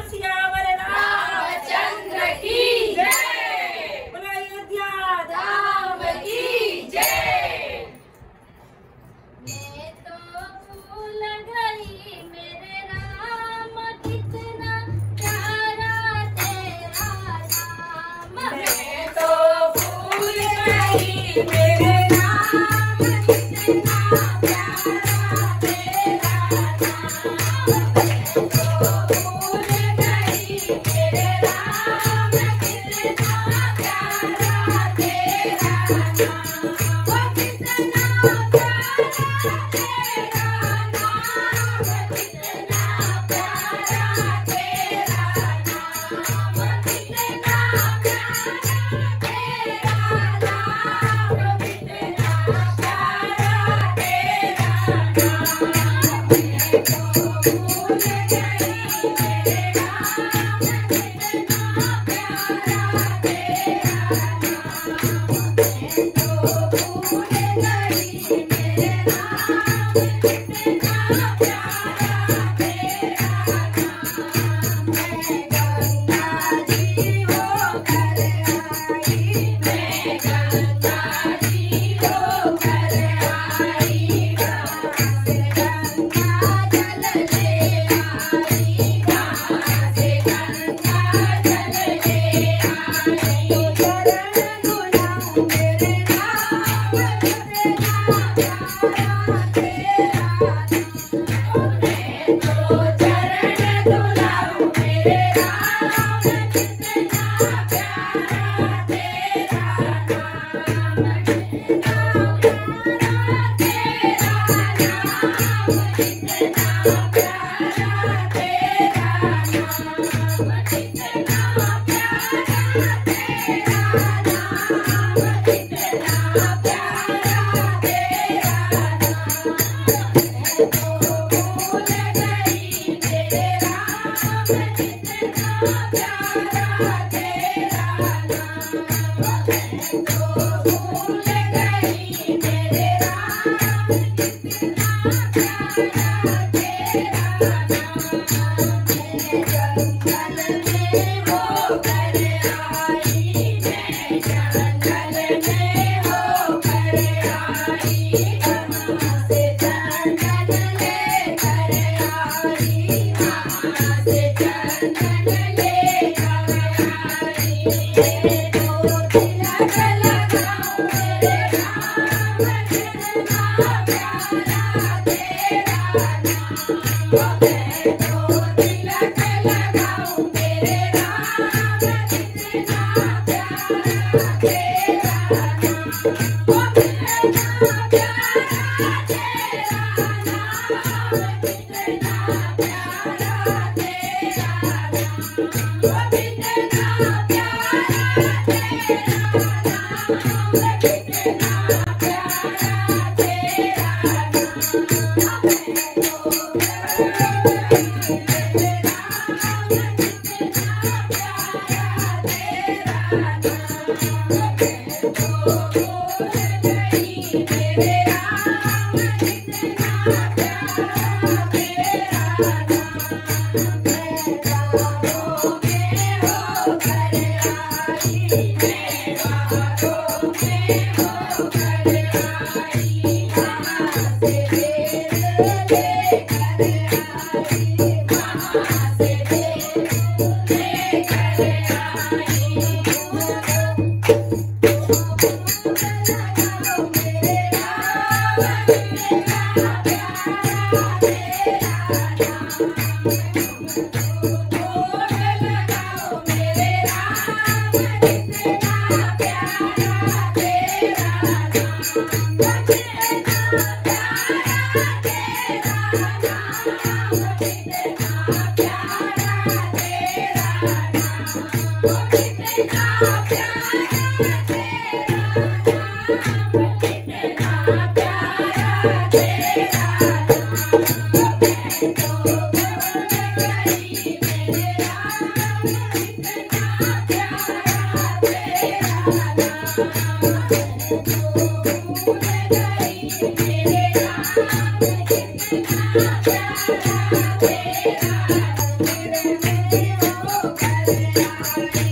सियावर रामचंद्र की जय। बोलो अयोध्या धाम की जय। मैं तो भूल गई मेरे राम कितना प्यारा तेरा नाम। मैं तो भूल गई मेरे राम कितना प्यारा तेरा नाम। मैं तो भूल गई मेरे राम कितना प्यारा तेरा नाम। वो कितना प्यारा तेरा नाम, कितना प्यारा तेरा नाम, कितना प्यारा तेरा नाम, कितना प्यारा तेरा नाम। मैं तो भूल गई मेरे राम कितना प्यारा तेरा नाम। मैं तो भूल गई मेरे राम कितना प्यारा तेरा नाम। मैं गंगा जी होकर आई, मैं गंगा जी होकर आई, कहाँ से गंगा जल ले आई, कहाँ से गंगा जल ले आई। चरण धुलाऊं मेरे राम कितना प्यारा तेरा नाम। मैं तो चरण धुलाऊं मेरे राम कितना प्यारा तेरा नाम, कितना प्यारा तेरा नाम, कितना प्यारा तेरा नाम, कितना प्यारा तेरा नाम, कितना प्यारा तेरा नाम। मैं तो भूल गई मेरे राम कितना प्यारा तेरा नाम। मैं तो भूल गई मेरे राम कितना प्यारा तेरा नाम। मैं जंगल में होकर आई, मैं जंगल में होकर आई, कहाँ से चंदन लेकर आई, कहाँ से चंदन लेकर आई। तो तिलक लगाऊं मेरे राम कितना प्यारा तेरा नाम। मैं तो तिलक लगाऊं मेरे राम कितना प्यारा तेरा नाम, कितना प्यारा तेरा नाम, कितना प्यारा तेरा नाम, कितना प्यारा तेरा नाम, कितना प्यारा तेरा नाम। मैं तो मेरे राम कितना प्यारा तेरा नाम। मैं तो भूल गई मेरे राम कितना प्यारा तेरा नाम। मैं गाँवों में होकर आई, मैं गाँवों में होकर आई, कहाँ से बेर लेकर आई, कहाँ से बेर लेकर आई। लगाओ मेरे राम कितना प्यारा तेरा नाम। जोड़ लगाओ मेरे राम कितना प्यारा तेरा नाम, कितना प्यारा तेरा नाम, कितना प्यारा तेरा नाम, कितना प्यारा तेरा नाम, कितना प्यारा तेरा नाम। मैं तो भूल गई मेरे राम कितना प्यारा तेरा नाम। मैं तो भूल गई मेरे राम कितना प्यारा तेरा नाम। प्यारा तेरा